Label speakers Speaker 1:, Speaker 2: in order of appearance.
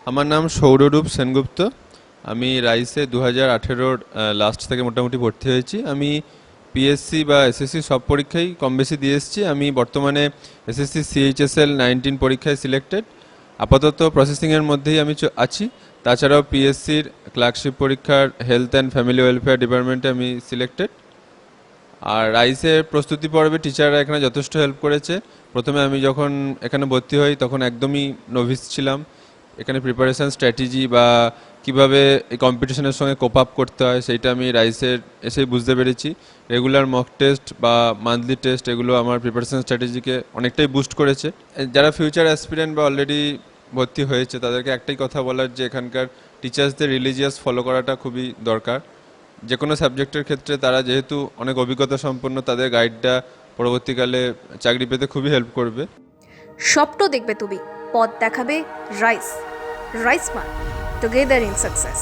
Speaker 1: আমার নাম সৌররূপ সেনগুপ্ত। আমি রাইসে 2018 লাস্ট থেকে মোটামুটি ভর্তি হয়েছি। আমি পিএসসি বা এসএসসি সব পরীক্ষাই কম বেশি দিয়ে এসেছি। আমি বর্তমানে এসএসসি CHSL 19 পরীক্ষায় সিলেক্টেড। আপাতত প্রসেসিংয়ের মধ্যেই আমি আছি। তাছাড়াও পিএসসির ক্লার্কশিপ পরীক্ষার হেলথ অ্যান্ড ফ্যামিলি ওয়েলফেয়ার ডিপার্টমেন্টে আমি সিলেক্টেড। আর রাইসের প্রস্তুতি পর্বে টিচাররা এখানে যথেষ্ট হেল্প করেছে। প্রথমে আমি যখন এখানে ভর্তি হই তখন একদমই নোভিস ছিলাম। এখানে প্রিপারেশান স্ট্র্যাটেজি বা কিভাবে এই কম্পিটিশনের সঙ্গে কোপ আপ করতে হয় সেইটা আমি রাইসের এসেই বুঝতে পেরেছি। রেগুলার মক টেস্ট বা মান্থলি টেস্ট এগুলো আমার প্রিপারেশান স্ট্র্যাটেজিকে অনেকটাই বুস্ট করেছে। যারা ফিউচার অ্যাসপিরেন্ট বা অলরেডি ভর্তি হয়েছে তাদেরকে একটাই কথা বলার যে এখানকার টিচার্সদের রিলিজিয়াস ফলো করাটা খুবই দরকার। যে কোনো সাবজেক্টের ক্ষেত্রে তারা যেহেতু অনেক অভিজ্ঞতা সম্পন্ন, তাদের গাইডটা পরবর্তীকালে চাকরি পেতে খুবই হেল্প করবে।
Speaker 2: স্বপ্ন দেখবে তুমি, পথ দেখাবে রাইস। রাইস মান টুগেদার ইন সাকসেস।